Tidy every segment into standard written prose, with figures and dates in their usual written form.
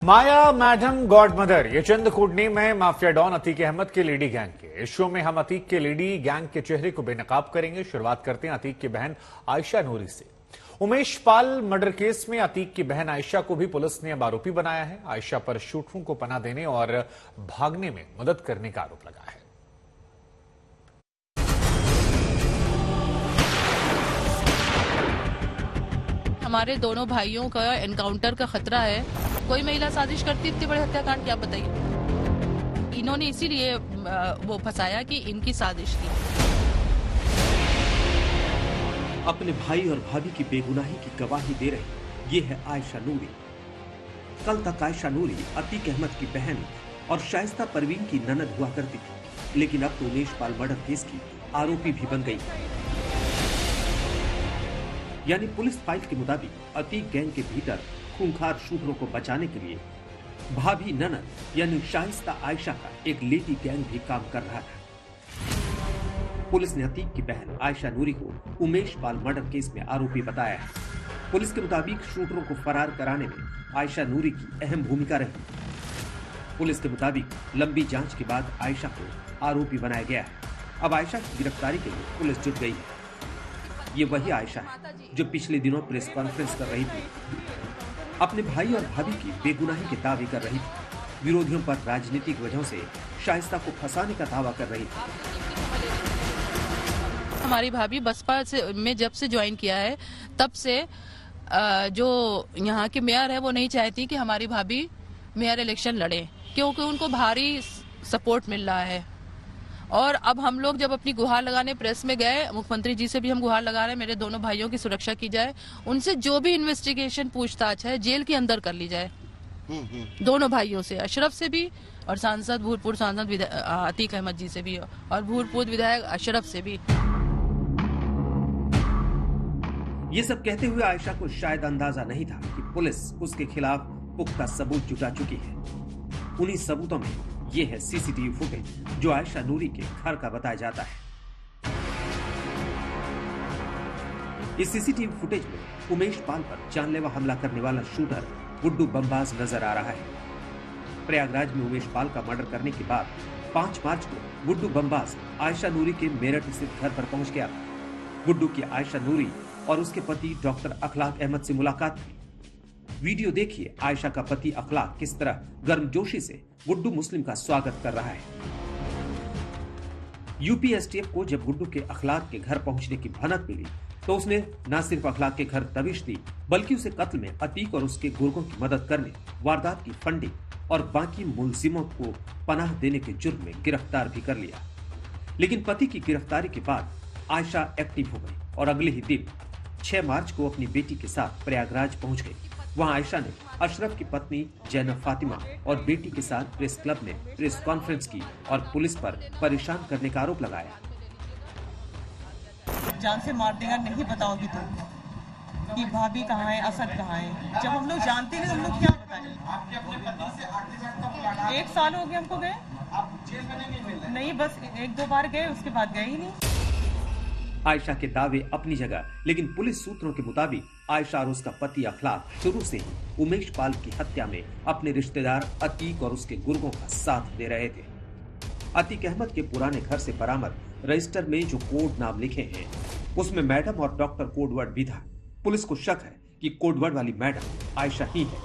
माया madam God mother, ये चंद code name है mafia don Atiq Ahmad के लेडी गैंग के। इस शो में हम अतीक के लेडी गैंग के चेहरे को बेनकाब करेंगे। शुरुआत करते हैं अतीक की बहन आयशा नूरी से। उमेश पाल मर्डर केस में अतीक की बहन आयशा को भी पुलिस ने अब आरोपी बनाया है। आयशा पर शूटरों को पनाह देने और भागने में मदद करने का आरोप लगा है। हमारे दोनों भाइयों का एनकाउंटर का खतरा है। कोई महिला साजिश करती इतने बड़े हत्याकांड, क्या बताइए। इन्होंने इसीलिए वो फंसाया कि इनकी साजिश थी। अपने भाई और भाभी की बेगुनाही की गवाही दे रही ये है आयशा नूरी। कल तक आयशा नूरी अतीक अहमद की बहन और शाइस्ता परवीन की ननद हुआ करती थी, लेकिन अब तो उमेश पाल मर्डर केस की आरोपी भी बन गई। यानी पुलिस फाइल के मुताबिक अतीक गैंग के भीतर खूंखार शूटरों को बचाने के लिए भाभी ननद यानी शाइस्ता आयशा का एक लेडी गैंग भी काम कर रहा था। पुलिस ने अतीक की बहन आयशा नूरी को उमेश पाल मर्डर केस में आरोपी बताया है। पुलिस के मुताबिक शूटरों को फरार कराने में आयशा नूरी की अहम भूमिका रही। पुलिस के मुताबिक लंबी जांच के बाद आयशा को आरोपी बनाया गया है। अब आयशा की गिरफ्तारी के लिए पुलिस जुट गई है। ये वही आयशा है जो पिछले दिनों प्रेस कॉन्फ्रेंस कर रही थी, अपने भाई और भाभी की बेगुनाही के दावे कर रही थी, विरोधियों पर राजनीतिक वजहों से शाइस्ता को फंसाने का दावा कर रही थी। हमारी भाभी बसपा में जब से ज्वाइन किया है तब से जो यहाँ के मेयर है वो नहीं चाहती कि हमारी भाभी मेयर इलेक्शन लड़े, क्योंकि उनको भारी सपोर्ट मिल रहा है। और अब हम लोग जब अपनी गुहार लगाने प्रेस में गए, मुख्यमंत्री जी से भी हम गुहार लगा रहे हैं मेरे दोनों भाइयों की सुरक्षा की जाए, उनसे जो भी इन्वेस्टिगेशन पूछताछ है जेल के अंदर कर ली जाए। दोनों भाइयों से, अशरफ से भी और सांसद भूतपूर्व सांसद अतीक अहमद जी से भी और भूतपूर्व विधायक अशरफ से भी। ये सब कहते हुए आयशा को शायद अंदाजा नहीं था कि पुलिस उसके खिलाफ पुख्ता सबूत जुटा चुकी है। उन्हीं सबूतों में ये है सीसीटीवी फुटेज जो आयशा नूरी के घर का बताया जाता है। इस सीसीटीवी फुटेज में उमेश पाल पर जानलेवा हमला करने वाला शूटर गुड्डू बमबाज नजर आ रहा है। प्रयागराज में उमेश पाल का मर्डर करने के बाद 5 मार्च को गुड्डू बमबाज आयशा नूरी के मेरठ स्थित घर पर पहुंच गया था। गुड्डू की आयशा नूरी और उसके पति डॉक्टर अखलाक अहमद से मुलाकात हुई। वीडियो देखिए आयशा का पति अखलाक किस तरह गर्मजोशी से गुड्डू मुस्लिम का स्वागत कर रहा है। यूपी एसटीएफ को जब गुड्डू के अखलाक के घर पहुंचने की भनक मिली तो उसने न सिर्फ अखलाक के घर दबिश दी, बल्कि उसे कत्ल में अतीक और उसके गुर्गों की मदद करने, वारदात की फंडिंग और बाकी मुलजिमों को पनाह देने के जुर्म में गिरफ्तार भी कर लिया। लेकिन पति की गिरफ्तारी के बाद आयशा एक्टिव हो गई और अगले ही दिन 6 मार्च को अपनी बेटी के साथ प्रयागराज पहुंच गई। वहां आयशा ने अशरफ की पत्नी जैनब फातिमा और बेटी के साथ प्रेस क्लब में प्रेस कॉन्फ्रेंस की और पुलिस पर परेशान करने का आरोप लगाया। जान से मार देगा, नहीं बताओगी तो कि भाभी कहाँ है, असद कहाँ है। जब हम लोग जानते नहीं तो हम लोग क्या बताएं। 1 साल हो गया हमको गए, नहीं बस 1-2 बार गए, उसके बाद गए ही नहीं। आयशा के दावे अपनी जगह, लेकिन पुलिस सूत्रों के मुताबिक आयशा और उसका पति अखलाक शुरू से ही उमेश पाल की हत्या में अपने रिश्तेदार अतीक और उसके गुर्गों का साथ दे रहे थे। अतीक अहमद के पुराने घर से बरामद रजिस्टर में जो कोड नाम लिखे हैं उसमें मैडम और डॉक्टर कोडवर्ड भी था। पुलिस को शक है कि कोडवर्ड वाली मैडम आयशा ही है,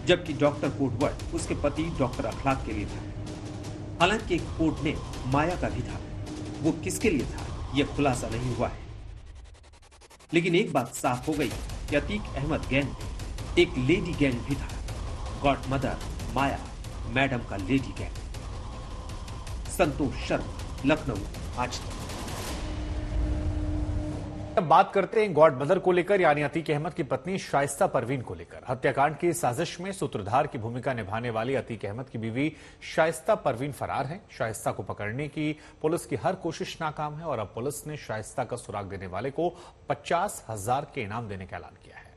जबकि डॉक्टर कोडवर्ड उसके पति डॉक्टर अखलाक के लिए था। हालांकि एक कोड ने माया का भी था, वो किसके लिए था यह खुलासा नहीं हुआ है। लेकिन एक बात साफ हो गई कि अतीक अहमद गैंग में एक लेडी गैंग भी था। गॉड मदर माया मैडम का लेडी गैंग। संतोष शर्मा, लखनऊ, आज तक। अब बात करते हैं गॉड मदर को लेकर, यानी अतीक अहमद की पत्नी शाइस्ता परवीन को लेकर। हत्याकांड की साजिश में सूत्रधार की भूमिका निभाने वाली अतीक अहमद की बीवी शाइस्ता परवीन फरार है। शाइस्ता को पकड़ने की पुलिस की हर कोशिश नाकाम है और अब पुलिस ने शाइस्ता का सुराग देने वाले को 50,000 के इनाम देने का ऐलान किया है।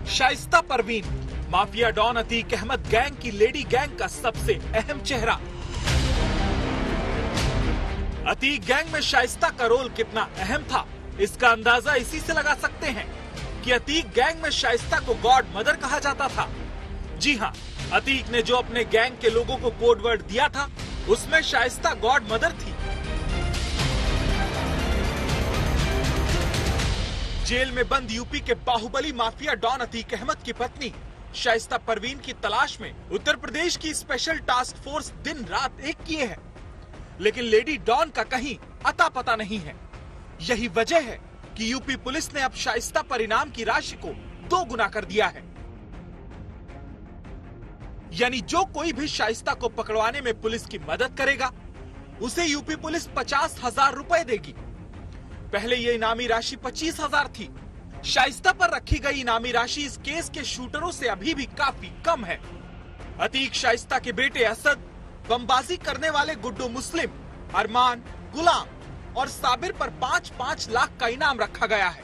Shaista Parveen mafia don Atiq Ahmed gang की लेडी गैंग का सबसे अहम चेहरा। अतीक गैंग में शाइस्ता का रोल कितना अहम था, इसका अंदाजा इसी से लगा सकते हैं कि अतीक गैंग में शाइस्ता को गॉड मदर कहा जाता था। जी हाँ, अतीक ने जो अपने गैंग के लोगों को कोड वर्ड दिया था, उसमें शाइस्ता गॉड मदर थी। जेल में बंद यूपी के बाहुबली माफिया डॉन अतीक अहमद की पत्नी शाइस्ता परवीन की तलाश में उत्तर प्रदेश की स्पेशल टास्क फोर्स दिन रात एक किए है, लेकिन लेडी डॉन का कहीं अता पता नहीं है। यही वजह है कि यूपी पुलिस ने अब शाइस्ता पर इनाम की राशि को 2 गुना कर दिया है। यानी जो कोई भी शाइस्ता को पकड़वाने में पुलिस की मदद करेगा, उसे यूपी पुलिस 50,000 रुपए देगी। पहले ये इनामी राशि 25,000 थी। शाइस्ता पर रखी गई इनामी राशि इस केस के शूटरों से अभी भी काफी कम है। अतीक शाइस्ता के बेटे असद, बमबाजी करने वाले गुड्डू मुस्लिम, अरमान, गुलाम और साबिर पर 5-5 लाख का इनाम रखा गया है।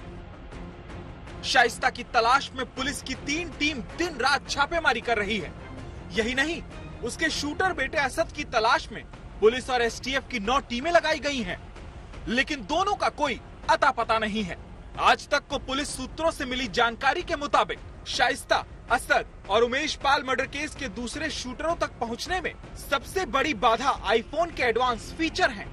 शाइस्ता की तलाश में पुलिस की 3 टीम दिन रात छापेमारी कर रही है। यही नहीं, उसके शूटर बेटे असद की तलाश में पुलिस और एसटीएफ की 9 टीमें लगाई गई हैं, लेकिन दोनों का कोई अता पता नहीं है। आज तक को पुलिस सूत्रों से मिली जानकारी के मुताबिक शाइस्ता, असद और उमेश पाल मर्डर केस के दूसरे शूटरों तक पहुंचने में सबसे बड़ी बाधा आईफोन के एडवांस फीचर हैं।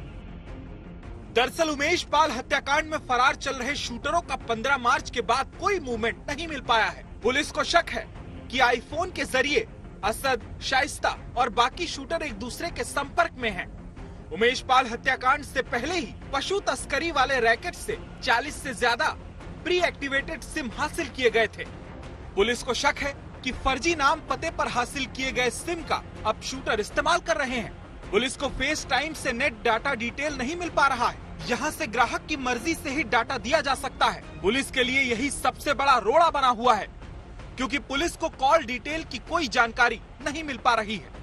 दरअसल उमेश पाल हत्याकांड में फरार चल रहे शूटरों का 15 मार्च के बाद कोई मूवमेंट नहीं मिल पाया है। पुलिस को शक है कि आईफोन के जरिए असद, शाइस्ता और बाकी शूटर एक दूसरे के संपर्क में हैं। उमेश पाल हत्याकांड से पहले ही पशु तस्करी वाले रैकेट से 40 से ज्यादा प्री एक्टिवेटेड सिम हासिल किए गए थे। पुलिस को शक है कि फर्जी नाम पते पर हासिल किए गए सिम का अब शूटर इस्तेमाल कर रहे हैं। पुलिस को फेस टाइम से नेट डाटा डिटेल नहीं मिल पा रहा है। यहाँ से ग्राहक की मर्जी से ही डाटा दिया जा सकता है। पुलिस के लिए यही सबसे बड़ा रोड़ा बना हुआ है, क्योंकि पुलिस को कॉल डिटेल की कोई जानकारी नहीं मिल पा रही है।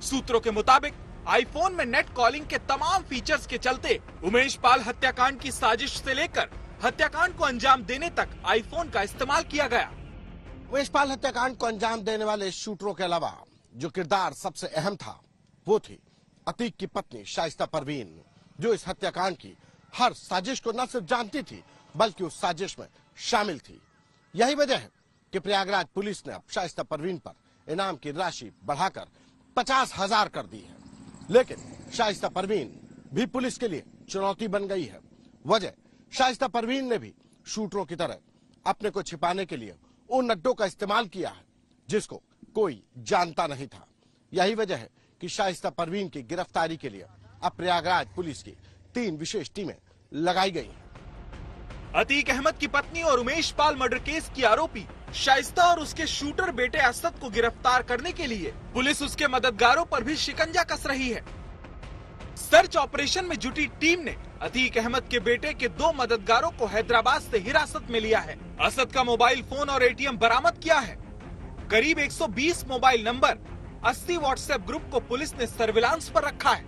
सूत्रों के मुताबिक आईफोन में नेट कॉलिंग के तमाम फीचर्स के चलते उमेश पाल हत्याकांड की साजिश से लेकर हत्याकांड को अंजाम देने तक आईफोन का इस्तेमाल किया गया। उमेश पाल हत्याकांड को अंजाम देने वाले शूटरों के अलावा जो किरदार सबसे अहम था, वो थी अतीक की पत्नी शाइस्ता परवीन, जो इस हत्याकांड की हर साजिश को न सिर्फ जानती थी, बल्कि उस साजिश में शामिल थी। यही वजह है कि प्रयागराज पुलिस ने अब शाइस्ता परवीन पर इनाम की राशि बढ़ाकर 50,000 कर दी है। लेकिन शाइस्ता परवीन भी पुलिस के लिए चुनौती बन गई है। वजह, शाइस्ता परवीन ने भी शूटरों की तरह अपने को छिपाने के लिए उन अड्डों का इस्तेमाल किया है जिसको कोई जानता नहीं था। यही वजह है कि शाइस्ता परवीन की गिरफ्तारी के लिए अब प्रयागराज पुलिस की 3 विशेष टीमें लगाई गई हैं। अतीक अहमद की पत्नी और उमेश पाल मर्डर केस की आरोपी शाइस्ता और उसके शूटर बेटे असद को गिरफ्तार करने के लिए पुलिस उसके मददगारों पर भी शिकंजा कस रही है। सर्च ऑपरेशन में जुटी टीम ने अतीक अहमद के बेटे के 2 मददगारों को हैदराबाद से हिरासत में लिया है। असद का मोबाइल फोन और एटीएम बरामद किया है। करीब 120 मोबाइल नंबर, 80 व्हाट्सएप ग्रुप को पुलिस ने सर्विलांस पर रखा है।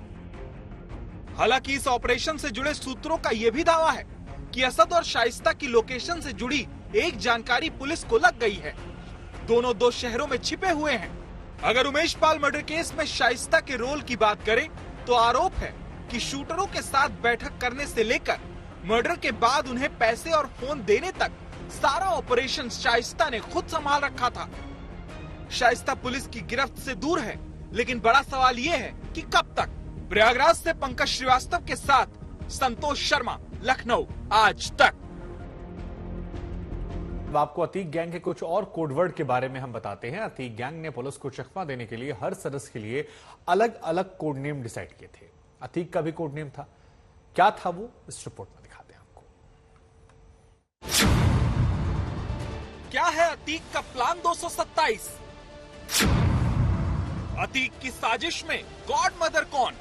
हालांकि इस ऑपरेशन से जुड़े सूत्रों का यह भी दावा है कि असद और शाइस्ता की लोकेशन से जुड़ी एक जानकारी पुलिस को लग गई है। दोनों 2 शहरों में छिपे हुए हैं। अगर उमेश पाल मर्डर केस में शाइस्ता के रोल की बात करें तो आरोप है कि शूटरों के साथ बैठक करने से लेकर मर्डर के बाद उन्हें पैसे और फोन देने तक सारा ऑपरेशन शाइस्ता ने खुद संभाल रखा था। शाइस्ता पुलिस की गिरफ्त से दूर है, लेकिन बड़ा सवाल ये है कि कब तक। प्रयागराज से पंकज श्रीवास्तव के साथ संतोष शर्मा, लखनऊ, आज तक। अब आपको अतीक गैंग के कुछ और कोडवर्ड के बारे में हम बताते हैं। अतीक गैंग ने पुलिस को चकमा देने के लिए हर सदस्य के लिए अलग अलग कोड नेम डिसाइड किए थे। अतीक का भी कोड नेम था। क्या था वो, इस रिपोर्ट में दिखाते हैं आपको। क्या है अतीक का प्लान 227? अतीक की साजिश में गॉड मदर कौन?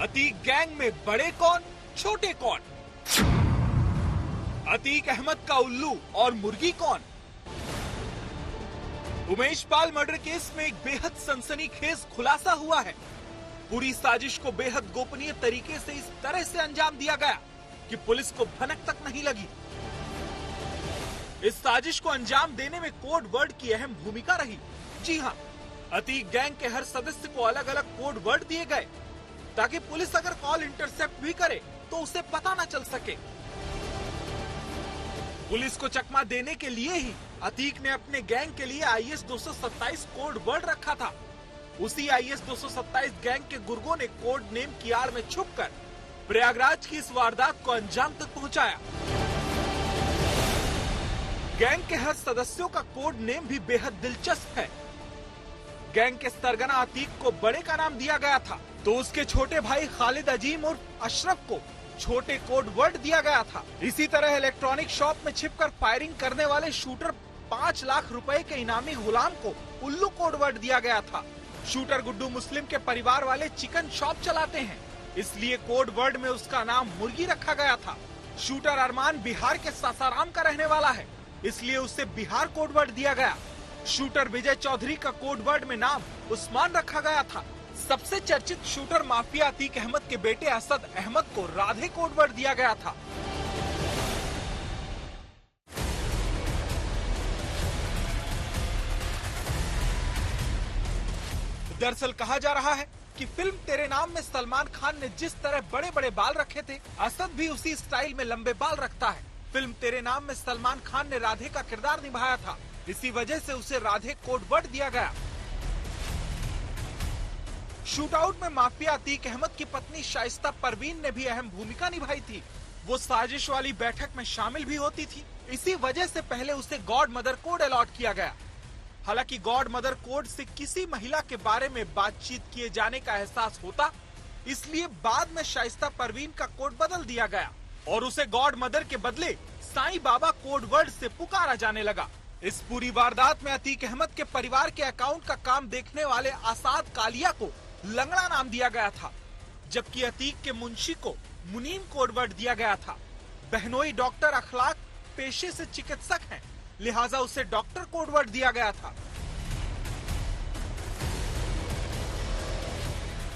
अतीक गैंग में बड़े कौन, छोटे कौन? अतीक अहमद का उल्लू और मुर्गी कौन? उमेश पाल मर्डर केस में एक बेहद सनसनीखेज खुलासा हुआ है। पूरी साजिश को बेहद गोपनीय तरीके से इस तरह से अंजाम दिया गया कि पुलिस को भनक तक नहीं लगी। इस साजिश को अंजाम देने में कोड वर्ड की अहम भूमिका रही। जी हाँ, अतीक गैंग के हर सदस्य को अलग अलग कोड वर्ड दिए गए ताकि पुलिस अगर कॉल इंटरसेप्ट भी करे तो उसे पता न चल सके। पुलिस को चकमा देने के लिए ही अतीक ने अपने गैंग के लिए IS 227 कोड वर्ड रखा था। उसी IS 227 गैंग के गुर्गों ने कोड नेम की आड़ में छुपकर प्रयागराज की इस वारदात को अंजाम तक पहुंचाया। गैंग के हर सदस्यों का कोड नेम भी बेहद दिलचस्प है। गैंग के सरगना अतीक को बड़े का नाम दिया गया था, तो उसके छोटे भाई खालिद अजीम उर्फ अशरफ को छोटे कोड वर्ड दिया गया था। इसी तरह इलेक्ट्रॉनिक शॉप में छिपकर फायरिंग करने वाले शूटर 5 लाख रुपए के इनामी गुलाम को उल्लू कोड वर्ड दिया गया था। शूटर गुड्डू मुस्लिम के परिवार वाले चिकन शॉप चलाते हैं, इसलिए कोड वर्ड में उसका नाम मुर्गी रखा गया था। शूटर अरमान बिहार के सासाराम का रहने वाला है, इसलिए उसे बिहार कोड वर्ड दिया गया। शूटर विजय चौधरी का कोड वर्ड में नाम उस्मान रखा गया था। सबसे चर्चित शूटर माफिया अतीक अहमद के बेटे असद अहमद को राधे कोड वर्ड दिया गया था। दरअसल कहा जा रहा है कि फिल्म तेरे नाम में सलमान खान ने जिस तरह बड़े बड़े बाल रखे थे, असद भी उसी स्टाइल में लंबे बाल रखता है। फिल्म तेरे नाम में सलमान खान ने राधे का किरदार निभाया था, इसी वजह से उसे राधे कोड वर्ड दिया गया। शूटआउट में माफिया अतीक अहमद की पत्नी शाइस्ता परवीन ने भी अहम भूमिका निभाई थी। वो साजिश वाली बैठक में शामिल भी होती थी, इसी वजह से पहले उसे गॉड मदर कोड अलॉट किया गया। हालांकि गॉड मदर कोड से किसी महिला के बारे में बातचीत किए जाने का एहसास होता, इसलिए बाद में शाइस्ता परवीन का कोड बदल दिया गया और उसे गॉड मदर के बदले साईं बाबा कोड वर्ड से पुकारा जाने लगा। इस पूरी वारदात में अतीक अहमद के परिवार के अकाउंट का काम देखने वाले आसाद कालिया को लंगड़ा नाम दिया गया था, जबकि अतीक के मुंशी को मुनीम कोड वर्ड दिया गया था। बहनोई डॉक्टर अखलाक पेशे से चिकित्सक हैं, लिहाजा उसे डॉक्टर कोड वर्ड दिया गया था।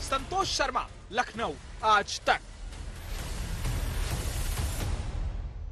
संतोष शर्मा, लखनऊ, आज तक।